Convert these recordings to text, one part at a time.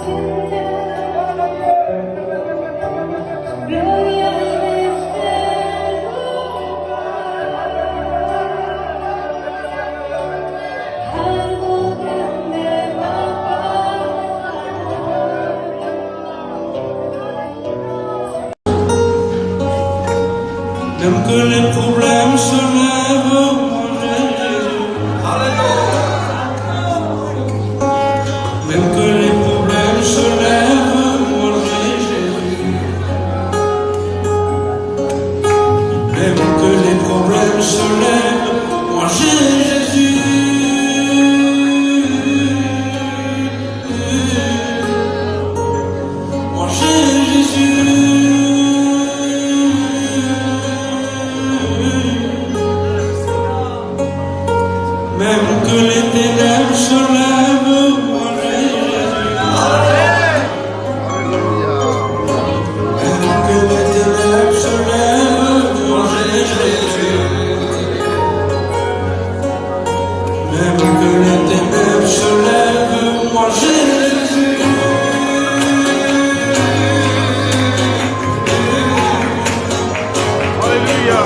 Même que les problèmes se lèvent, moi j'ai Jésus. Même que les problèmes se lèvent, moi j'ai Jésus. Même que les problèmes se lèvent, moi j'ai Jésus. Moi j'ai Jésus. Même que les ténèbres se lèvent, moi j'ai Jésus. Même que les ténèbres se lèvent, moi j'ai Jésus. Même que les ténèbres se lèvent, moi j'ai Jésus. Alléluia.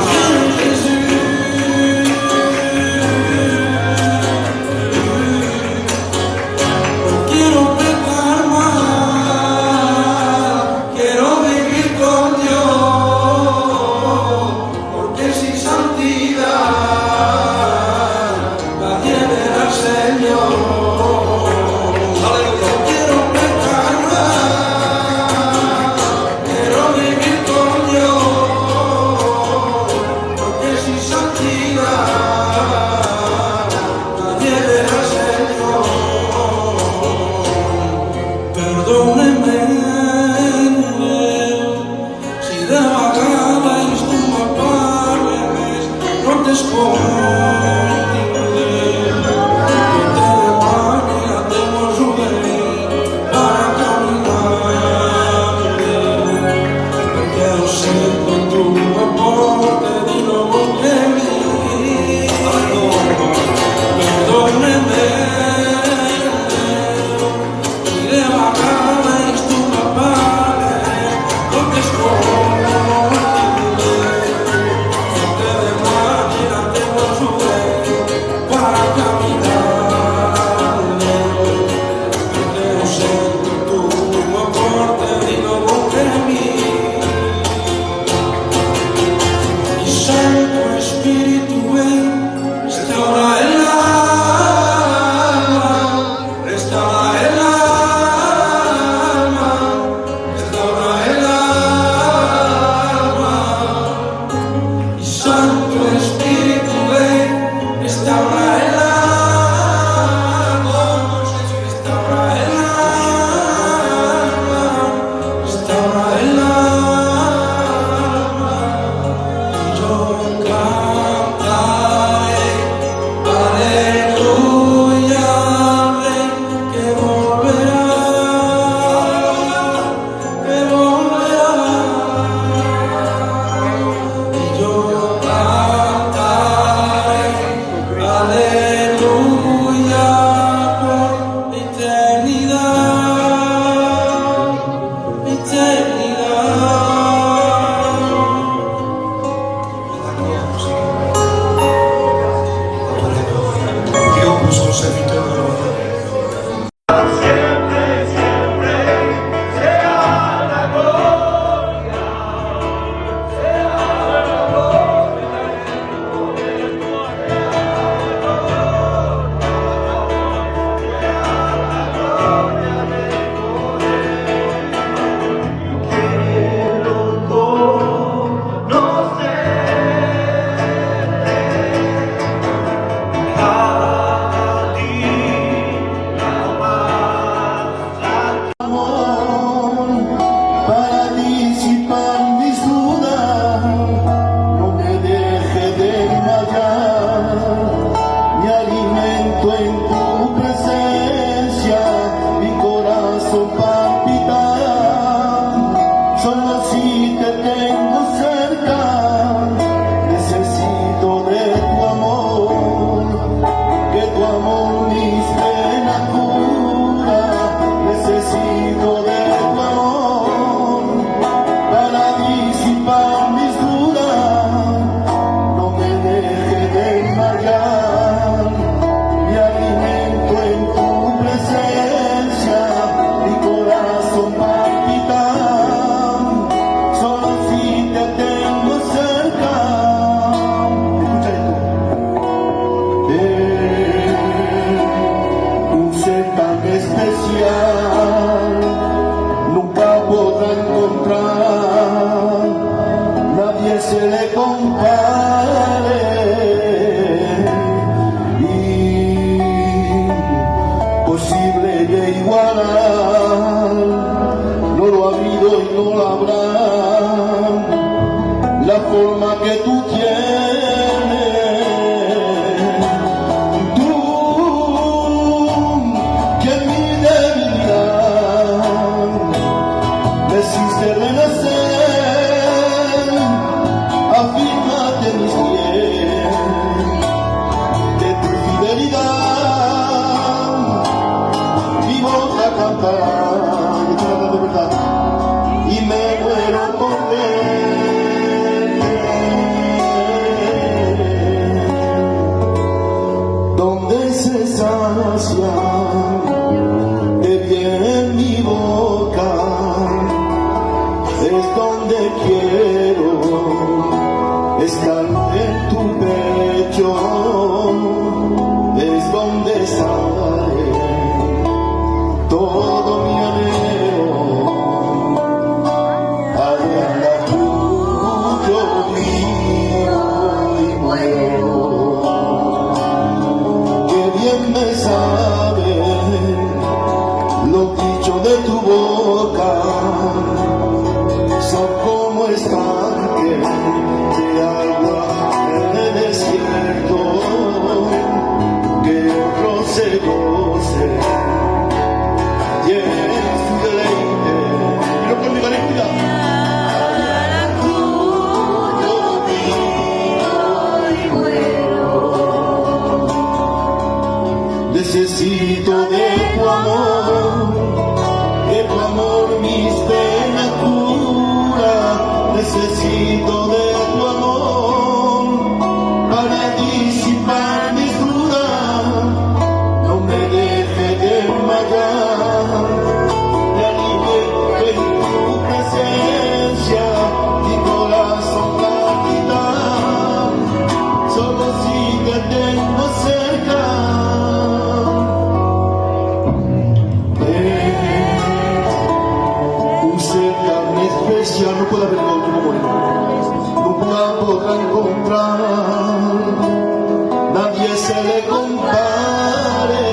Tu amor mis penas cura, necesito no la habrá. La forma que tú tienes, tú que mi debilidad me hiciste renacer, afírmate en mis pies de tu fidelidad, vivo a cantar, de verdad, y me muero por ver. Se sacia de bien mi boca, es donde quiero estar en tu pecho, es donde sale todo mi anhelo. Allá en la cruz yo vivo y muero. Bien me sabe lo dicho de tu boca, son como estanques de agua en el desierto, que otro se goce y es tu deleite. Pero con mi valentía. Necesito de tu amor mis penas cura. Necesito de tu amor para disipar mis dudas. No me deje desmayar, me alivie en tu presencia, mi corazón palpita, solo si te tengo cerca. No puede haber otro como él, nunca podrá encontrar, nadie se le compare,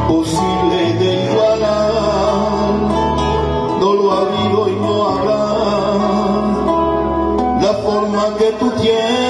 imposible de igualar, no lo ha habido y no habrá, la forma que tú tienes.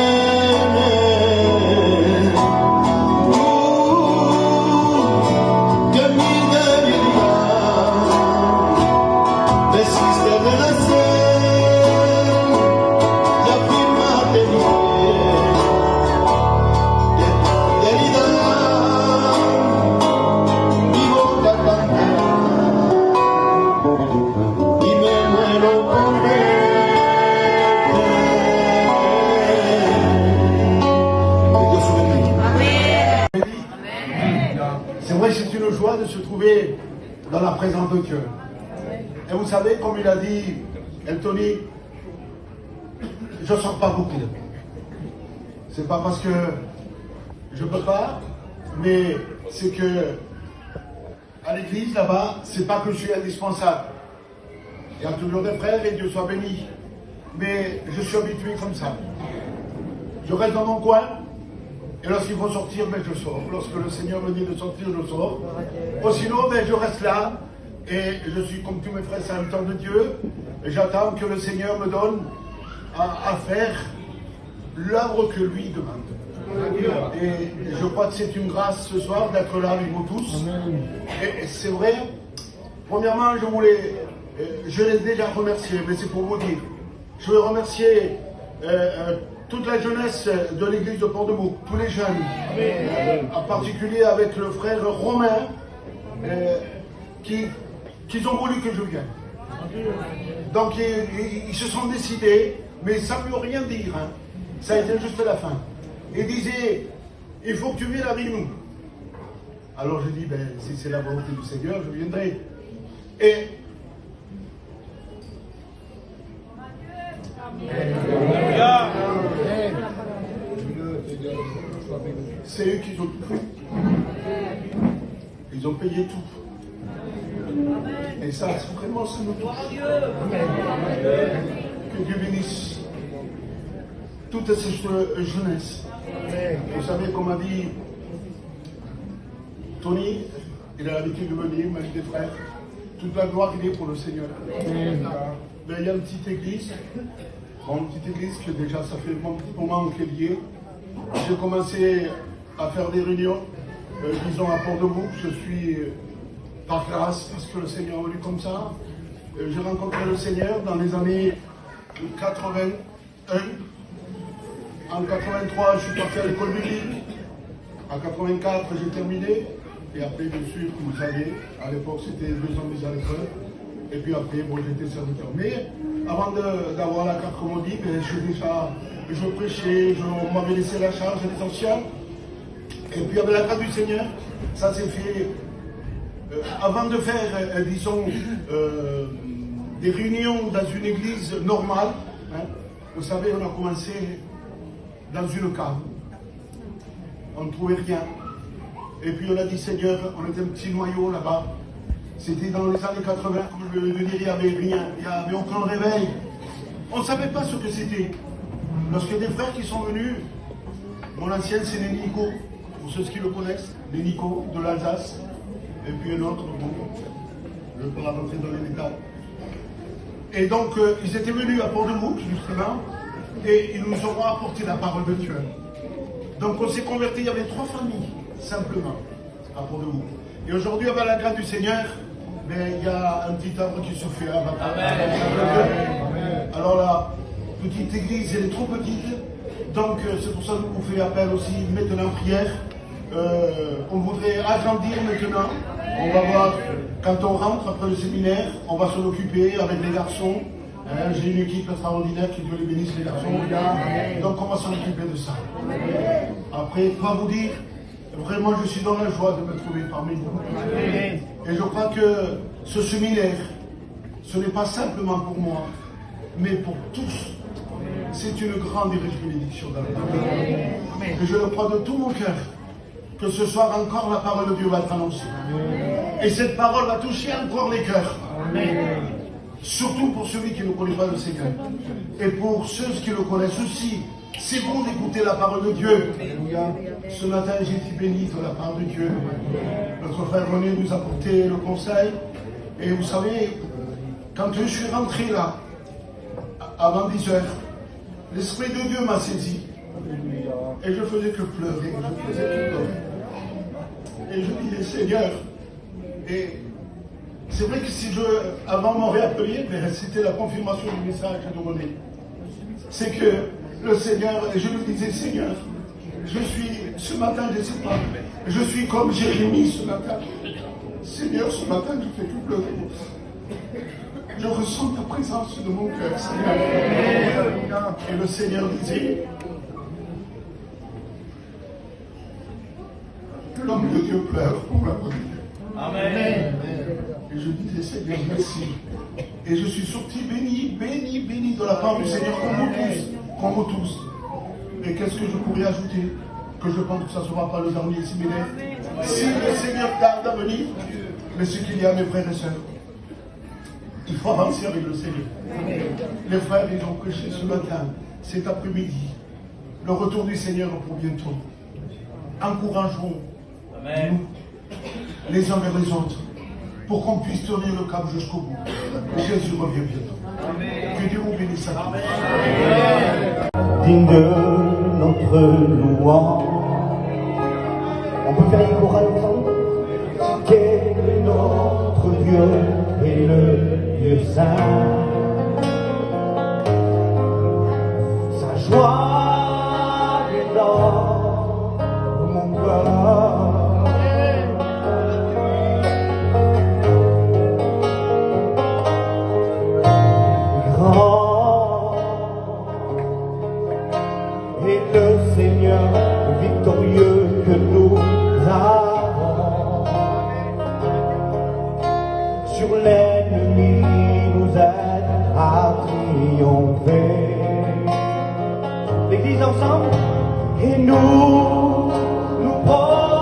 C'est une joie de se trouver dans la présence de Dieu. Et vous savez, comme il a dit Eltony, je ne sors pas beaucoup. C'est pas parce que je ne peux pas, mais c'est que à l'église là-bas, c'est pas que je suis indispensable. Il y a toujours des frères et Dieu soit béni. Mais je suis habitué comme ça. Je reste dans mon coin. Et lorsqu'il faut sortir, ben, je sors. Lorsque le Seigneur me dit de sortir, je sors. Ou sinon, ben, je reste là. Et je suis comme tous mes frères serviteurs de Dieu. Et j'attends que le Seigneur me donne à faire l'œuvre que lui demande. Et je crois que c'est une grâce ce soir d'être là avec vous tous. Et c'est vrai, premièrement, je les ai déjà remerciés, mais c'est pour vous dire. Je veux remercier toute la jeunesse de l'église de Port-de-Bouc, tous les jeunes, en particulier avec le frère Romain, qui ont voulu que je vienne. Donc ils se sont décidés, mais ça ne veut rien dire. Hein. Ça a été juste la fin. Ils disaient, il faut que tu viennes avec nous. Alors je dis, ben, si c'est la volonté du Seigneur, je viendrai. Et c'est eux qui ont tout fait. Ils ont payé tout. Et ça, c'est vraiment ce que nous touche. Que Dieu bénisse toute cette jeunesse. Vous savez, comme a dit Tony, Il a l'habitude de venir, même des frères. Toute la gloire, il est pour le Seigneur. Mais il y a une petite église. Bon, une petite église que déjà, ça fait un petit moment qu'elle y est. J'ai commencé à faire des réunions, disons à Port-de-Bouc. Je suis par grâce, parce que le Seigneur a voulu comme ça. J'ai rencontré le Seigneur dans les années 81. En 83, je suis parti à l'école biblique. En 84, j'ai terminé. Et après, bien sûr, comme vous savez, à l'époque, c'était 2 ans mis à l'école. Et puis après, bon, j'étais serviteur. Mais avant d'avoir la carte, comme on dit, ben, je prêchais, on m'avait laissé la charge des anciens. Et puis avec la grâce du Seigneur, ça s'est fait. Avant de faire, disons, des réunions dans une église normale, hein, vous savez, on a commencé dans une cave. On ne trouvait rien. Et puis on a dit, Seigneur, on était un petit noyau là-bas. C'était dans les années 80, comme je veux dire, il n'y avait rien, il n'y avait aucun réveil. On ne savait pas ce que c'était. Lorsqu'il y a des frères qui sont venus, mon ancien c'est les Nico, pour ceux qui le connaissent, les Nico de l'Alsace, et puis un autre, bon, je ne vais pas rentrer dans les détails. Et donc, ils étaient venus à Port-de-Bouc, justement, et ils nous ont apporté la parole de Dieu. Donc on s'est convertis, il y avait 3 familles, simplement, à Port-de-Bouc. Et aujourd'hui, avec la grâce du Seigneur, ben, il y a un petit arbre qui se fait à Alors la petite église, elle est trop petite, donc c'est pour ça que vous fait appel aussi maintenant en prière. On voudrait agrandir maintenant. On va voir, quand on rentre après le séminaire, on va s'en occuper avec les garçons. J'ai une équipe extraordinaire qui Dieu les bénisse, les garçons. Donc on va s'en occuper de ça. Après, pas vous dire, vraiment je suis dans la joie de me trouver parmi vous. Et je crois que ce séminaire, ce n'est pas simplement pour moi, mais pour tous. C'est une grande et riche bénédiction dans la vie. Et je le crois de tout mon cœur, que ce soir encore la parole de Dieu va être annoncée. Et cette parole va toucher encore les cœurs. Surtout pour celui qui ne connaît pas le Seigneur. Et pour ceux qui le connaissent aussi, c'est bon d'écouter la parole de Dieu. Ce matin, j'ai été béni de la part de Dieu. Notre frère René nous a porté le conseil. Et vous savez, quand je suis rentré là, avant 10 heures, l'Esprit de Dieu m'a saisi. Et je faisais que pleurer. Je faisais que pleurer. Et je disais, Seigneur, et c'est vrai que si avant m'aurait appelé, c'était la confirmation du message de René. C'est que le Seigneur, et je lui disais, Seigneur, je suis, ce matin, je ne sais pas, je suis comme Jérémie ce matin. Seigneur, ce matin, je fais que pleurer. Je ressens ta présence de mon cœur, Seigneur. Et le Seigneur disait, l'homme de Dieu pleure pour la bonne Dieu. Amen. Et je disais, Seigneur, merci. Et je suis sorti béni, béni, béni de la part du Seigneur, comme vous tous. Et qu'est-ce que je pourrais ajouter? Que je pense que ça ne sera pas le dernier séminaire. Si le Seigneur tarde à venir, mais ce qu'il y a, mes frères et sœurs, il faut avancer avec le Seigneur. Les frères, ils ont prêché ce matin, cet après-midi. Le retour du Seigneur pour bientôt. Encourageons-nous les uns vers les autres pour qu'on puisse tenir le cap jusqu'au bout. Jésus revient bientôt. Que Dieu vous bénisse. Digne de notre louange. On peut faire une chorale ensemble. Quel est notre Dieu et le Dieu saint. Sa joie est dans mon cœur. Et le Seigneur victorieux que nous avons sur l'ennemi nous aide à triompher. L'Église ensemble et nous prosternons.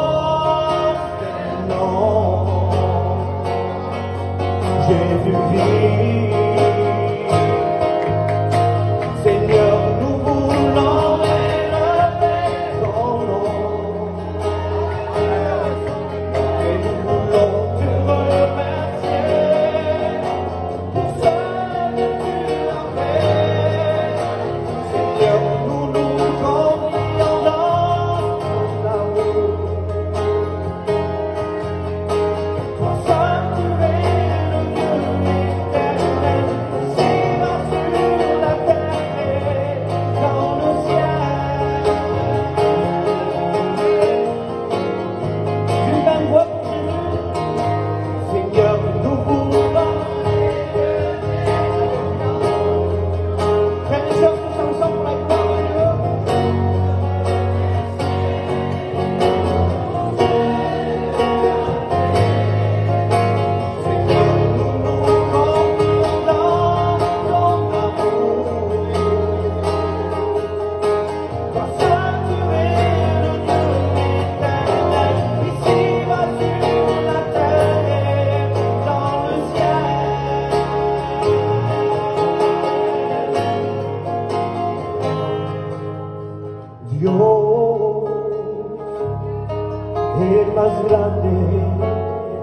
Jésus vit. Seigneur, nous voulons élever ton nom. Et nous voulons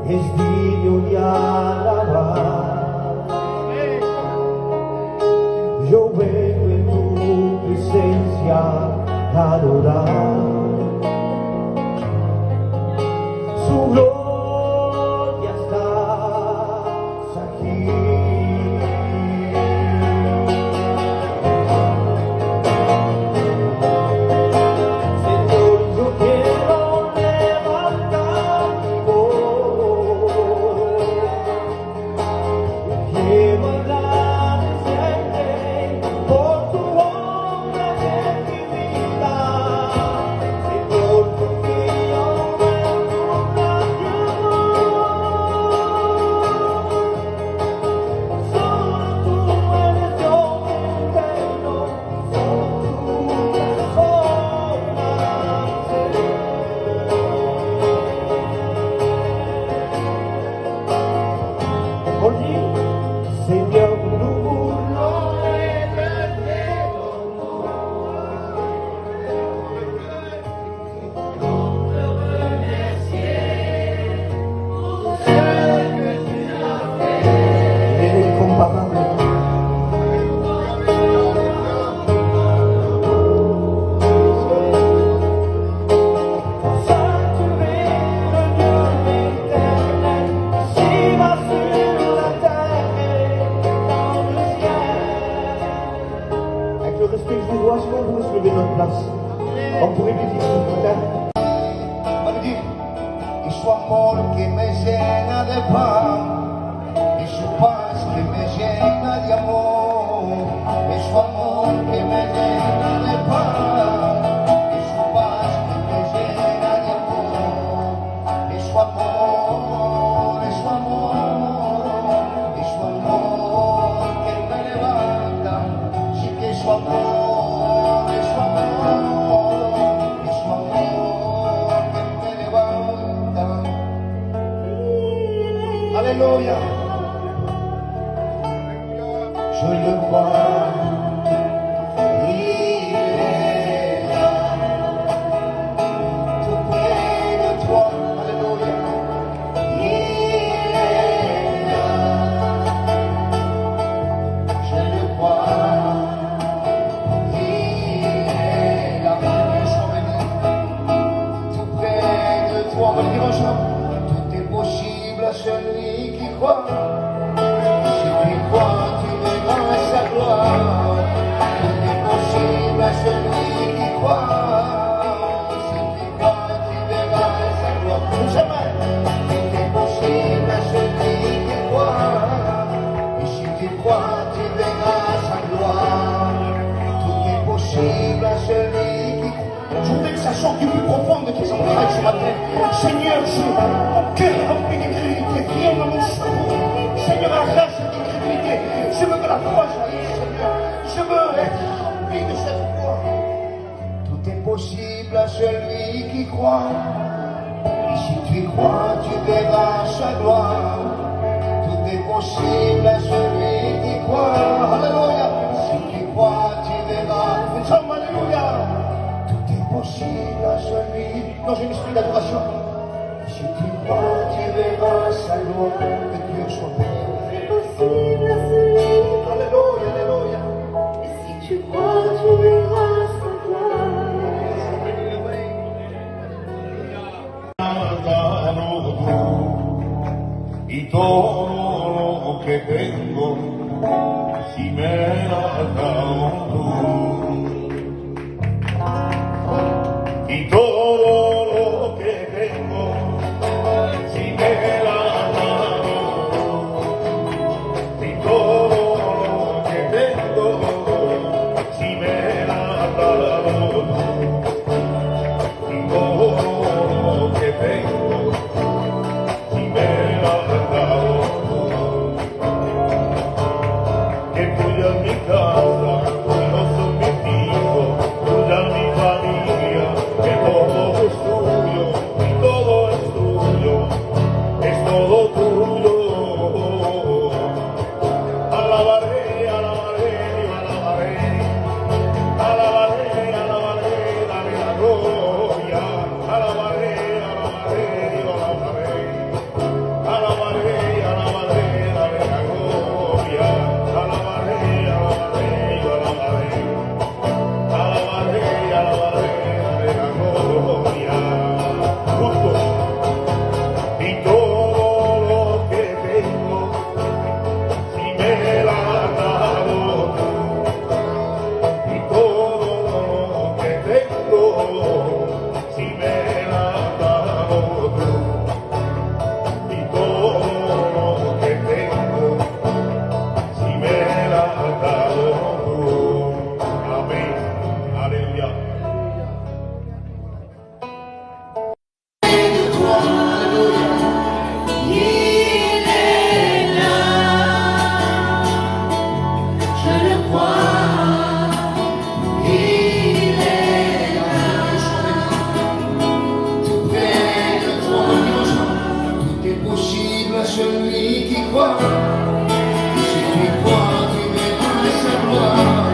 e sdegno di alabar. Yo vengo en tu presencia a adorar. Su gloria estás aquí. Señor, yo quiero levantar mi voz. Quiero agradecerte por tu obra en mi vida. Señor, confío en tu gran amor. Solo tú eres Dios eterno, solo tú formas. Oggi Señor, nulo es perfecto. Él es incomparable. Sanctuaire de l'éternel, si va sur la terre et dans le ciel. Avec le respect que je vous dois, est-ce qu'on pourrait se lever de notre place? On pourrait lui dire ce matin. On va lui dire, y su amor que me llena de paz, y su paz que me llena de amor, y su amor que me llena de paz, y su paz que me llena de amor, y su amor, y su amor, y su amor que me levanta, sí que su amor, y su amor, y su amor que me levanta. Alléluia. Je le vois, il est là, tout près de toi. Alléluia. Il est là, je le vois, il est là. Je suis venu tout près de toi. On va le dire ensemble. Tout est possible à celui qui croit. Si tu crois, tu verras sa gloire. Tout est possible à celui qui croit. Si tu crois, tu verras sa gloire. Nous aimons. Tout est possible à celui qui croit. Et si tu crois, tu verras sa gloire. Tout est possible à celui qui croit. Je voudrais que ça sorte du plus profond de tes entrailles ce matin. Seigneur, mon cœur est rempli d'incrédulité. Viens dans mon secours. Seigneur, arrache cette incrédulité. Je veux que la foi jaillisse, Seigneur. Je veux être rempli de cette foi. Tout est possible à celui qui croit. Et si tu crois, tu verras sa gloire. Tout est possible à celui qui croit. Alléluia. Si tu crois, tu verras. Nous sommes, alléluia. Tout est possible à celui. Dans un esprit d'adoration. Si tu crois, tu verras sa gloire. Que Dieu soit béni. C'est possible à celui. Alléluia, alléluia. Et si tu crois, tu verras sa gloire. Y todo lo que tengo, si me has dado tú. Y todo lo que tengo, si me has dado tú. Y todo lo que tengo, si me has dado tú. Y todo lo que tengo, si me has dado tú. Que tuya es mi casa, no son mis à celui qui croit. Si tu crois, tu verras sa gloire.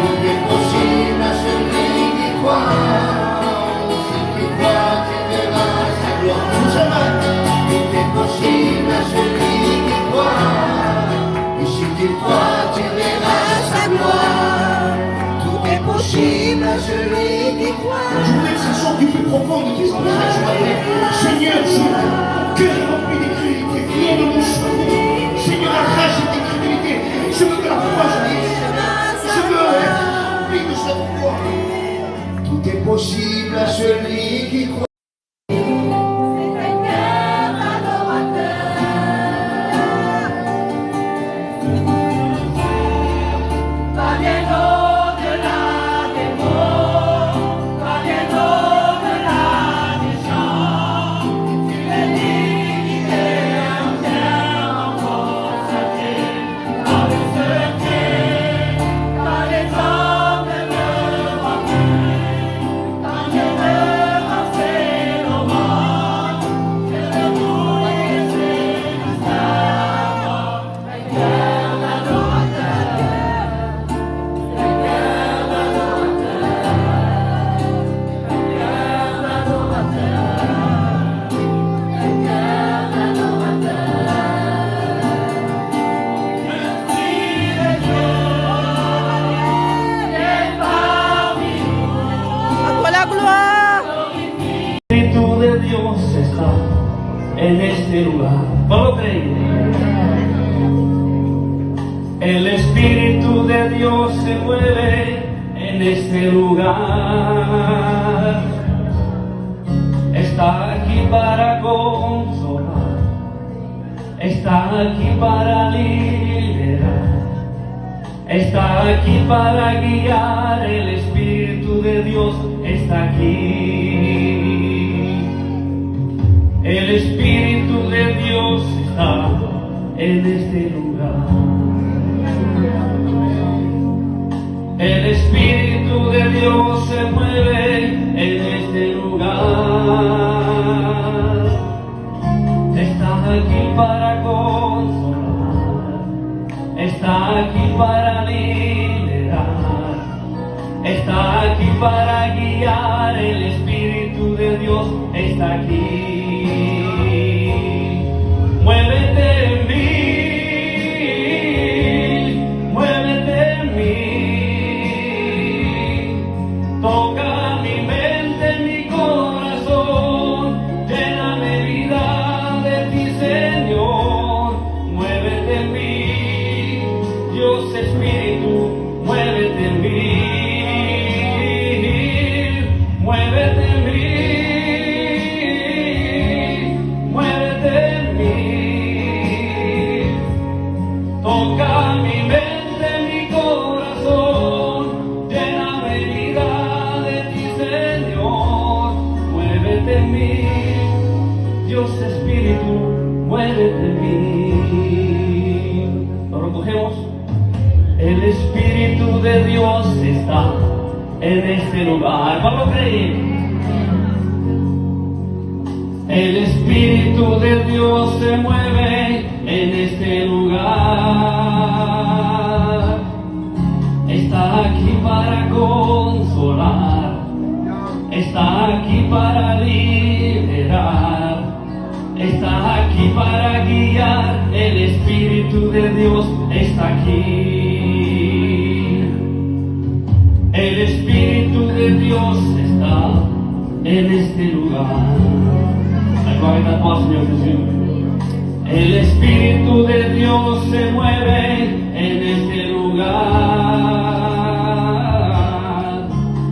Tout est possible à celui qui croit. Si tu crois, tu verras sa gloire. Tout est possible à celui qui croit. Et si tu crois, tu verras sa gloire. Tout est possible à celui qui croit. Je voulais que ça sorte du plus profond de tes entrailles ce matin. Seigneur, mon cœur est rempli d'incrédulité. Viens de mon souvenir. Seigneur, arrache cette incrédulité. Je veux que la foi jaillisse. Je veux être rempli de cette foi. Tout est possible à celui qui croit. En este lugar, ¿puedo creer? El Espíritu de Dios se mueve en este lugar. Está aquí para consolar, está aquí para liberar, está aquí para guiar. El Espíritu de Dios está aquí. El Espíritu de Dios está en este lugar. El Espíritu de Dios se mueve en este lugar. Está aquí para consolar, está aquí para liberar, está aquí para guiar. El Espíritu de Dios está aquí. Muévete en mí, muévete en mí. Toca mi mente, mi corazón, lléname vida de ti, Señor. Muévete en mí, Dios Espíritu, muévete en mí. Muévete en mí. Toca mi mente, mi corazón, lléname vida de ti, Señor. Muévete en mí, Dios Espíritu, muévete en mí. Lo recogemos. El Espíritu de Dios está en este lugar. ¿Vamos a creer? El Espíritu de Dios se mueve en este lugar. Está aquí para consolar, está aquí para liberar, está aquí para guiar. El Espíritu de Dios está aquí. El Espíritu de Dios está en este lugar. Señor Jesús. El Espíritu de Dios se mueve en este lugar.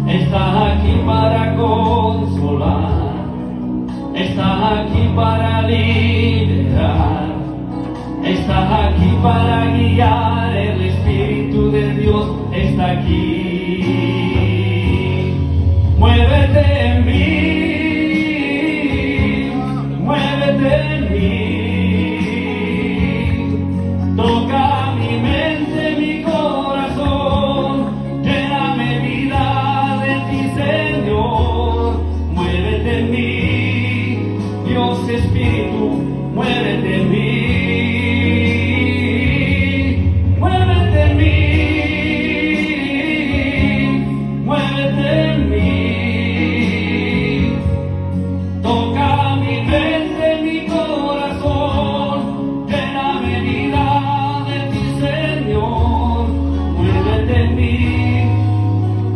Está aquí para consolar, está aquí para liberar, está aquí para guiar. El Espíritu de Dios está aquí. Muévete en mí. Muévete en mí, toca mi mente, mi corazón, lléname vida de ti, Señor. Muévete en mí, Dios Espíritu, muévete en mí, muévete en mí, muévete en mí. Toca mi mente, mi corazón, llena mi vida de ti, Señor. Muévete en mí,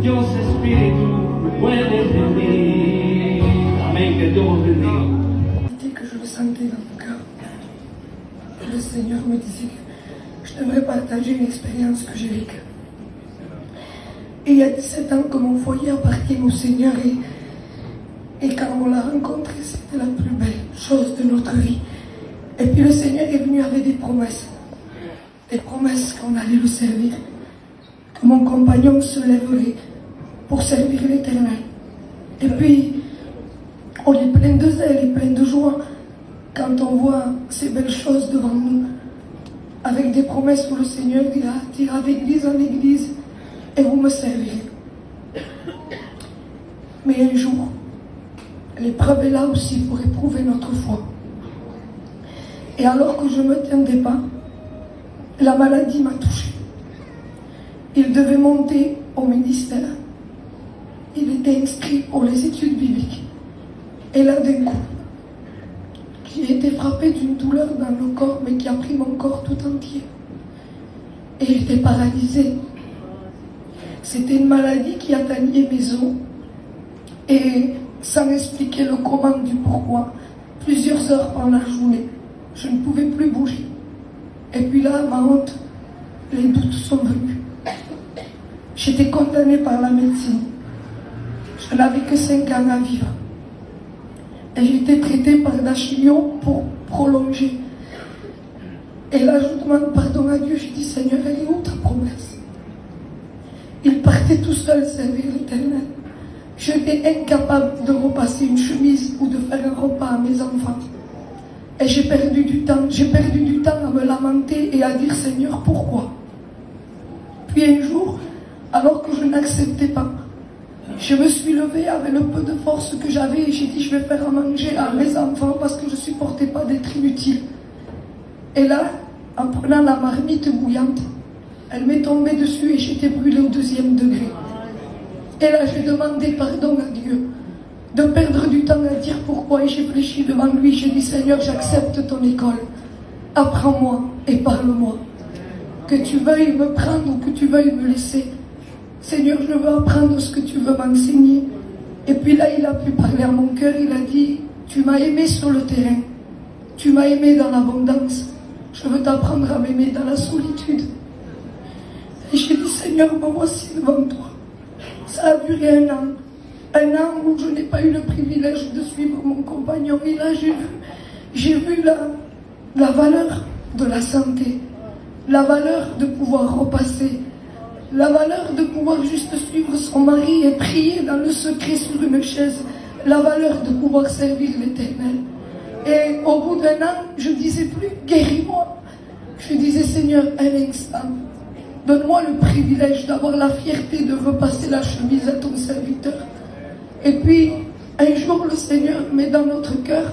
Dios Espíritu, muévete en mí. Amén, que Dios os bendiga. Dès que je le sentais dans mon cœur, le Seigneur me disait que je devrais partager une expérience que j'ai vécue. Et il y a 17 ans que mon foyer appartient au Seigneur et quand on l'a rencontré, c'était la plus belle chose de notre vie. Et puis le Seigneur est venu avec des promesses qu'on allait le servir, que mon compagnon se lèverait pour servir l'Éternel. Et puis, on est plein de zèle et plein de joie quand on voit ces belles choses devant nous, avec des promesses où le Seigneur dira d'église en église, et vous me servirez. Mais un jour, l'épreuve est là aussi pour éprouver notre foi. Et alors que je ne me tiendais pas, la maladie m'a touchée. Il devait monter au ministère. Il était inscrit pour les études bibliques. Et là, d'un coup, j'ai été frappée d'une douleur dans le corps, mais qui a pris mon corps tout entier. Et j'étais paralysée. C'était une maladie qui atteignait mes os. Et sans expliquer le comment du pourquoi, plusieurs heures pendant la journée, je ne pouvais plus bouger. Et puis là, ma honte, les doutes sont venus. J'étais condamnée par la médecine. Je n'avais que 5 ans à vivre. Et j'ai été traitée par la chimio pour prolonger. Et là, je demande pardon à Dieu. Je dis, Seigneur, elle est où ta promesse? Il partait tout seul servir l'Éternel. J'étais incapable de repasser une chemise ou de faire un repas à mes enfants. Et j'ai perdu du temps. J'ai perdu du temps à me lamenter et à dire, Seigneur, pourquoi? Puis un jour, alors que je n'acceptais pas, je me suis levée avec le peu de force que j'avais et j'ai dit, je vais faire à manger à mes enfants parce que je ne supportais pas d'être inutile. Et là, en prenant la marmite bouillante, elle m'est tombée dessus et j'étais brûlée au 2e degré. Et là, j'ai demandé pardon à Dieu de perdre du temps à dire pourquoi. Et j'ai fléchi devant lui. J'ai dit, Seigneur, j'accepte ton école. Apprends-moi et parle-moi. Que tu veuilles me prendre ou que tu veuilles me laisser. Seigneur, je veux apprendre ce que tu veux m'enseigner. Et puis là, il a pu parler à mon cœur. Il a dit, tu m'as aimé sur le terrain. Tu m'as aimé dans l'abondance. Je veux t'apprendre à m'aimer dans la solitude. Et j'ai dit, Seigneur, me voici devant toi. Ça a duré 1 an. 1 an où je n'ai pas eu le privilège de suivre mon compagnon. Et là, j'ai vu la valeur de la santé. La valeur de pouvoir repasser. La valeur de pouvoir juste suivre son mari et prier dans le secret sur une chaise. La valeur de pouvoir servir l'Éternel. Et au bout d'1 an, je ne disais plus, guéris-moi. Je disais, Seigneur, un instant. Donne-moi le privilège d'avoir la fierté de repasser la chemise à ton serviteur. Et puis, un jour, le Seigneur met dans notre cœur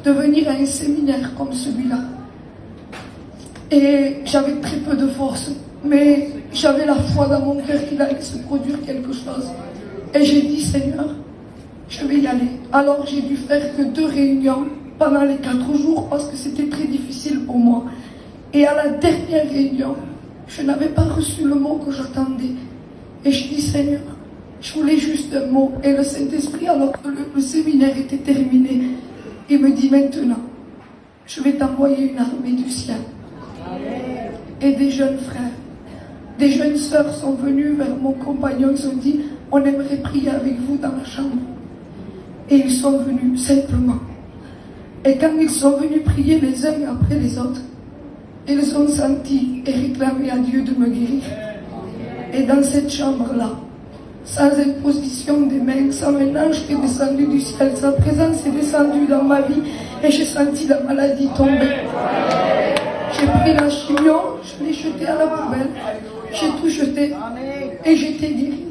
de venir à un séminaire comme celui-là. Et j'avais très peu de force, mais j'avais la foi dans mon cœur qu'il allait se produire quelque chose. Et j'ai dit, Seigneur, je vais y aller. Alors j'ai dû faire que 2 réunions pendant les 4 jours parce que c'était très difficile pour moi. Et à la dernière réunion, je n'avais pas reçu le mot que j'attendais. Et je dis, Seigneur, je voulais juste un mot. Et le Saint-Esprit, alors que le séminaire était terminé, il me dit, maintenant, je vais t'envoyer une armée du ciel. Et des jeunes frères, des jeunes sœurs sont venus vers mon compagnon, ils ont dit, on aimerait prier avec vous dans la chambre. Et ils sont venus simplement. Et quand ils sont venus prier les uns après les autres, ils ont senti et réclamé à Dieu de me guérir. Et dans cette chambre-là, sans imposition des mains, sans un ange qui est descendu du ciel, sa présence est descendue dans ma vie et j'ai senti la maladie tomber. J'ai pris la chimio, je l'ai jetée à la poubelle, j'ai tout jeté et j'étais guérie.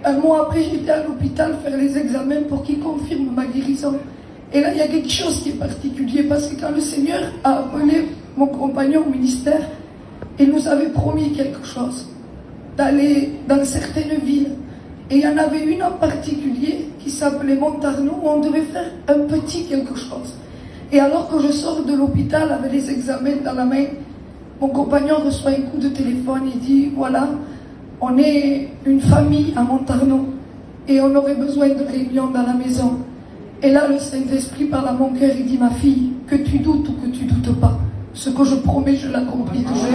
1 mois après, j'étais à l'hôpital faire les examens pour qu'ils confirment ma guérison. Et là, il y a quelque chose qui est particulier parce que quand le Seigneur a appelé mon compagnon au ministère, il nous avait promis quelque chose, d'aller dans certaines villes. Et il y en avait une en particulier qui s'appelait Montarno, où on devait faire un petit quelque chose. Et alors que je sors de l'hôpital avec les examens dans la main, mon compagnon reçoit un coup de téléphone, il dit, voilà, on est une famille à Montarno et on aurait besoin de réunion dans la maison. Et là, le Saint-Esprit parle à mon cœur, il dit, ma fille, que tu doutes ou que tu doutes pas, ce que je promets, je l'accomplis toujours.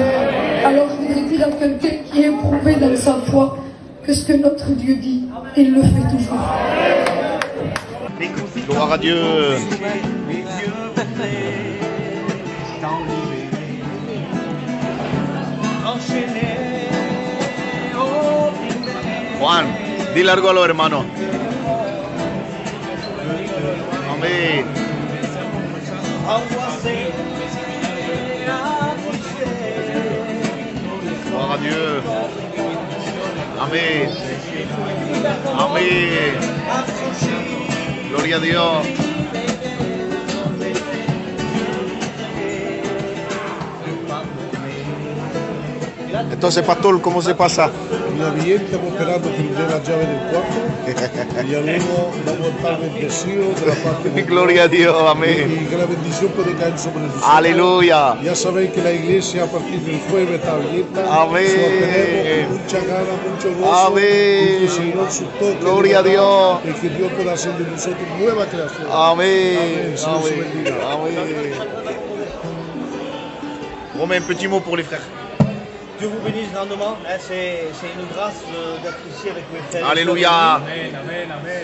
Alors je voudrais dire à quelqu'un qui est éprouvé dans sa foi que ce que notre Dieu dit, il le fait toujours. Gloire à Dieu. Juan, dile algo a los hermanos. Amén. Gloire à Dieu. Amén. Amén. Gloria a Dios. Entonces, pastor, ¿cómo se pasa? Mira bien, estamos esperando que nos dé la llave del cuarto y ya luego vamos a estar bendecidos de la parte de Gloria a Dios, amén. y que la bendición puede caer sobre nosotros. Aleluya. Ya sabéis que la iglesia a partir del jueves está abierta. Amén. Tenemos mucha gana, mucho gozo. Amén. Y que el Señor su toque. Gloria a de verdad, Dios. y que Dios pueda hacer de nosotros nueva creación. Amén. Señor se Amén. bendiga. Amén. Romain, un petit mot pour les frères. Dieu vous bénisse grandement. C'est une grâce d'être ici avec mes frères. Alléluia.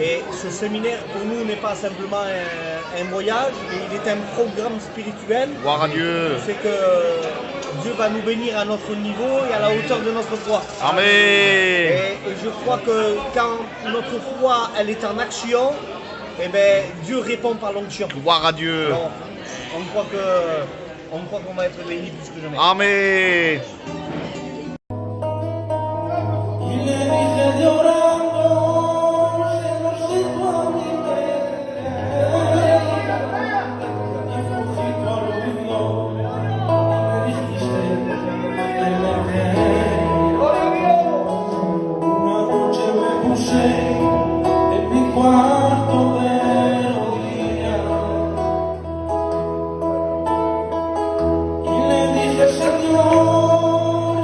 Et ce séminaire pour nous n'est pas simplement un voyage, mais il est un programme spirituel. Gloire à Dieu. C'est que Dieu va nous bénir à notre niveau et à la hauteur de notre foi. Amén. Et je crois que quand notre foi elle est en action, eh ben, Dieu répond par l'onction. Gloire à Dieu. Alors, on croit qu'on va être bénis plus que jamais. Amén. Y le dije llorando, se lo siento a mi y fugí por oído, y me dijiste, una noche me puse en mi cuarto de rodillas y le dije, Señor,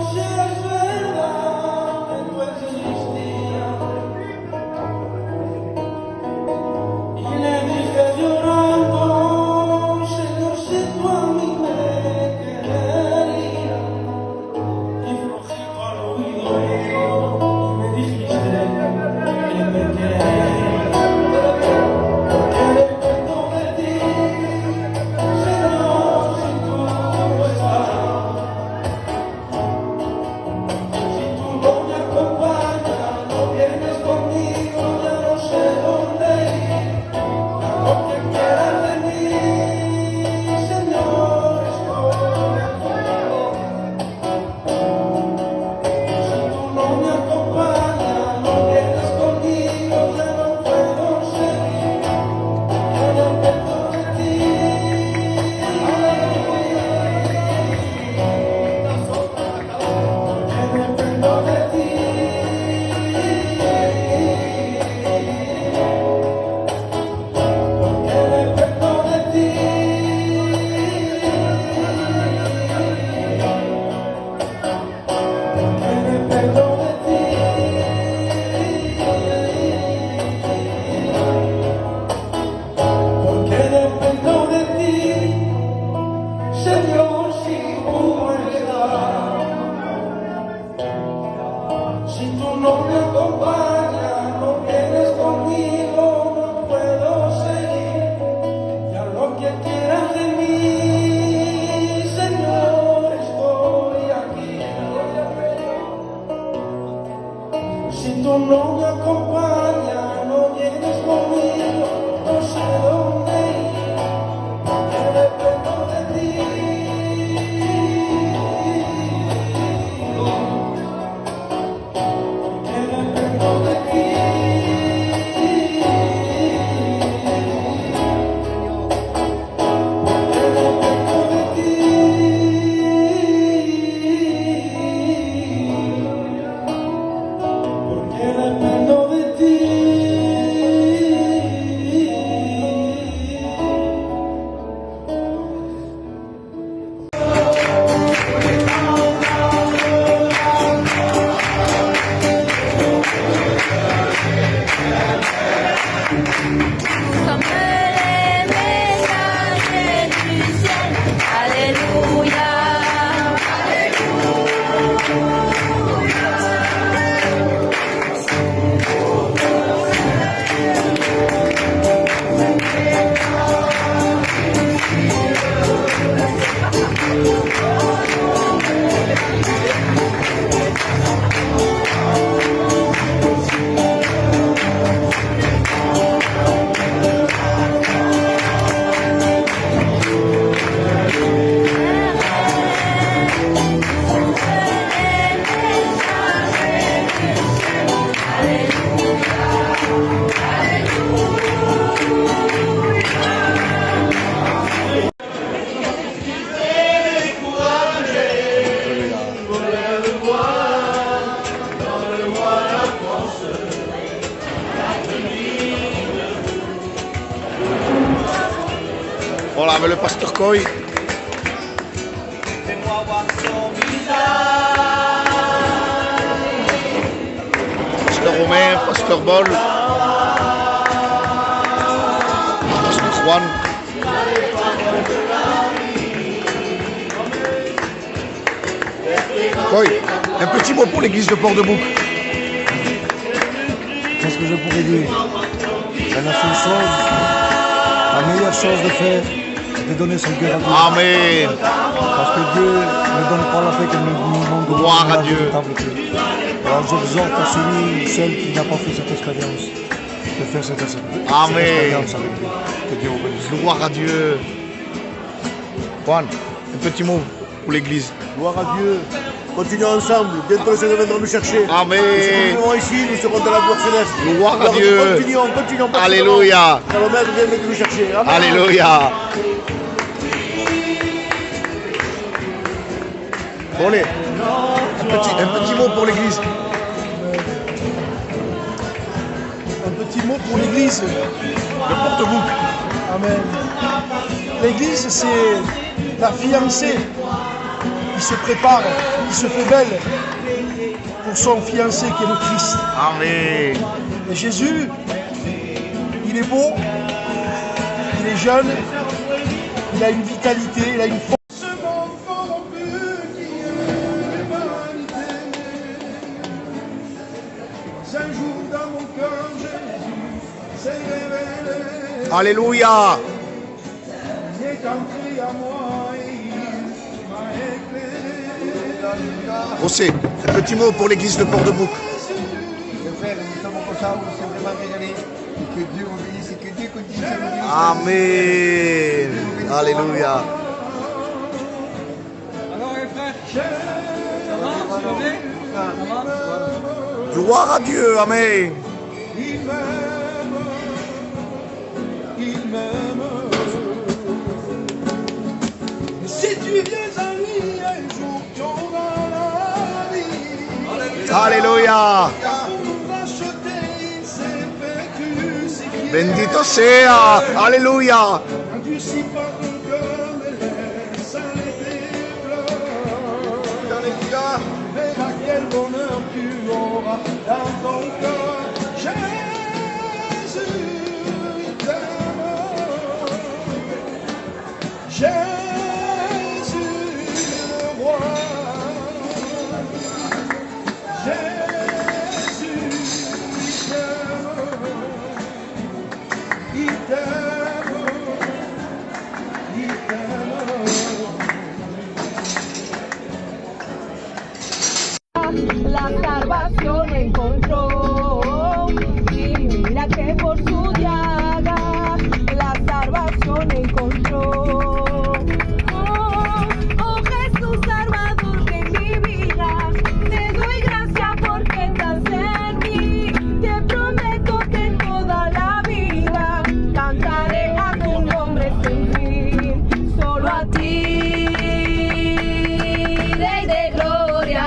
Voilà, mais le pasteur Coy. Fais-moi voir son visage. Pasteur Romain, pasteur Bol. Pasteur Juan. Coy, un petit mot pour l'église de Port-de-Bouc. Qu'est-ce que je pourrais dire? La seule chose, la meilleure chose de faire, c'est de donner son cœur à Dieu. Amen. Parce que Dieu ne donne pas la paix que nous demandons. Gloire à Dieu. Alors j'exhorte à celui, celle qui n'a pas fait cette expérience, de faire cette Amen. expérience avec Dieu. Que Dieu vous bénisse. Gloire à Dieu. Juan, un petit mot pour l'église. Gloire à Dieu. Continuons ensemble. Bientôt le Seigneur viendra nous chercher. Amen. Et si nous vivons ici, nous serons dans la gloire céleste. Gloire à Dieu. Continuons. Alléluia. Car le Maître vient de nous chercher. Amen. Alléluia. Bon, allez, un petit mot pour l'église. Un petit mot pour l'église. De Port-de-Bouc. Amen. L'église, c'est la fiancée qui se prépare, qui se fait belle pour son fiancé qui est le Christ. Amen. Et Jésus, il est beau, il est jeune, il a une vitalité, il a une force. Alléluia. José, un petit mot pour l'église de Port-de-Bouc. Frère, nous sommes ensemble, nous sommes vraiment régalés. Que Dieu vous bénisse et que Dieu continue à nous bénir. Amen. Alléluia. Alors les frères, ça va, tu vas bien? Ça va? Gloire à Dieu. Amen. Si tu viens à lui un jour, tu auras la vie. Alléluia. Pour racheter, il s'est fait crucifier. Bendito sea. Alléluia. Endurci par ton cœur, mais laisse aller tes pleurs. Dans les cœurs, verras quel bonheur tu auras dans ton cœur. Jésus, il t'aime. Jésus, le roi. Jésus, il t'aime. Il t'aime. La salvación encontró y mira que por su llaga la salvación encontró. Oh Jesús Salvador de mi vida, te doy gracias porque estás en mí. Te prometo que toda la vida cantaré a tu nombre sin fin, solo a ti, Rey de gloria.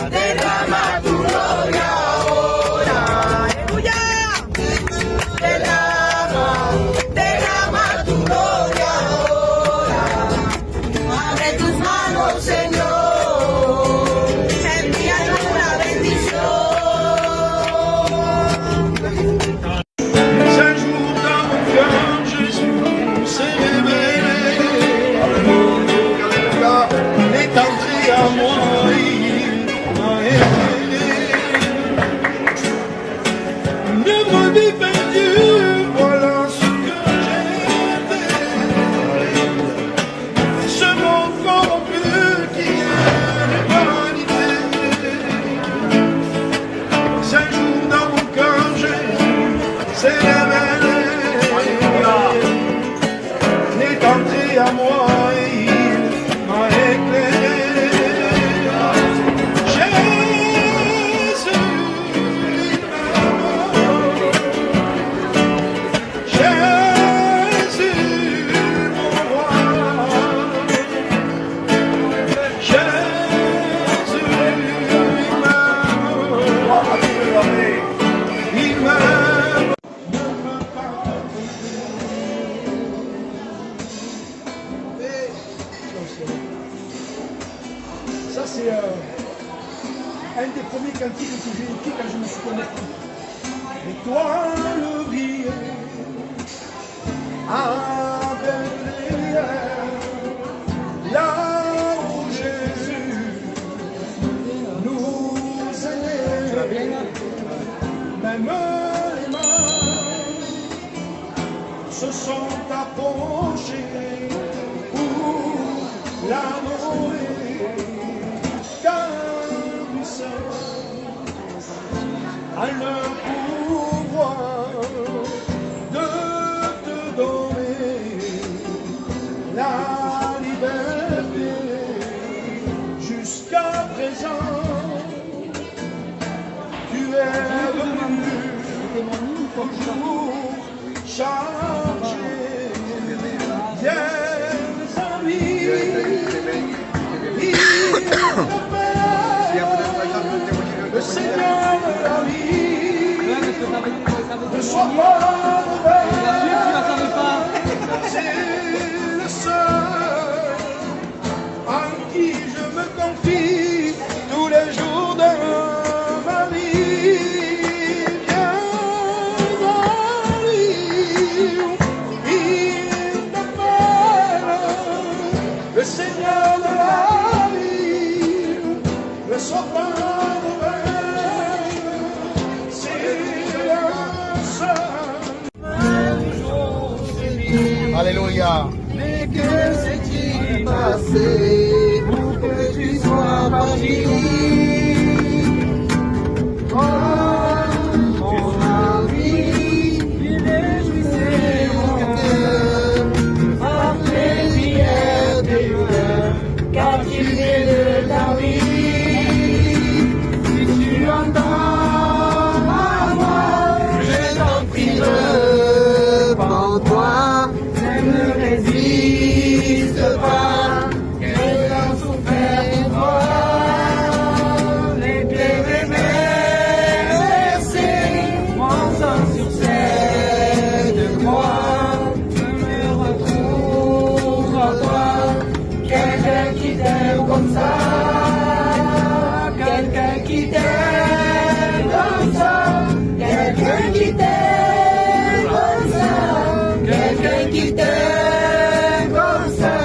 Derrama tu gloria ahora. Aleluya. Derrama tu gloria ahora. Abre tus manos, Señor. Envía c'est un des premiers cantiques que j'ai écrit quand je me suis converti. L'étoile brillait à Bethléem, là où Jésus nous aimait. Même les mains se sont approchées pour l'adorer, car lui seul a le pouvoir de te donner la liberté. Jusqu'à présent, tu es venu toujours chargé. Viens amis, il t'appelle, le Seigneur de la vie. Ne sois pas mauvais, c'est le seul en qui je me confie tous les jours de ma vie. Viens à lui, il t'appelle, le Seigneur de la vie. Ne sois pas mauvais, c'est le seul. Alléluia. Mais que s'est-il passé pour que tu sois parti? Oh, mon ami, il réjouissait mon cœur par les prières des cœurs, car tu es de ta vie. Si tu entends ma voix, je t'en prie, repens-toi. Ne résiste pas, qu'elle a souffert pour toi. Les plaies versées, mon sang sur cette croix. Je me retrouve en toi, quelqu'un qui t'aime comme ça, quelqu'un qui t'aime comme ça, quelqu'un qui t'aime comme ça, quelqu'un qui t'aime comme ça,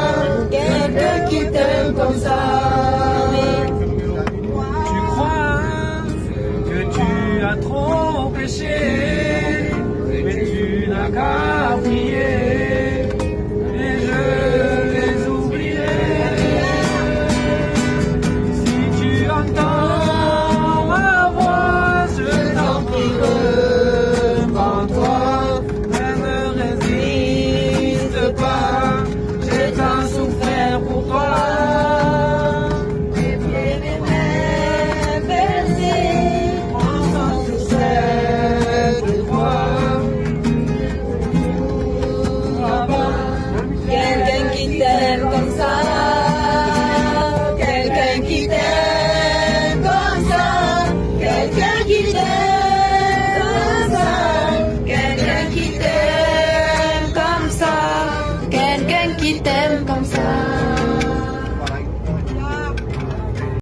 quelqu'un qui t'aime comme ça. Tu crois que tu as trop péché, mais tu n'as qu'à prier, et je les oublierai. Si tu entends ma voix, je t'en prie, repens-toi. Ne me résiste pas, j'ai tant souffert pour toi. Mes pieds, mes mains versés, Mon sang sur cette croix. quelqu'un qui t'aime comme ça, quelqu'un qui t'aime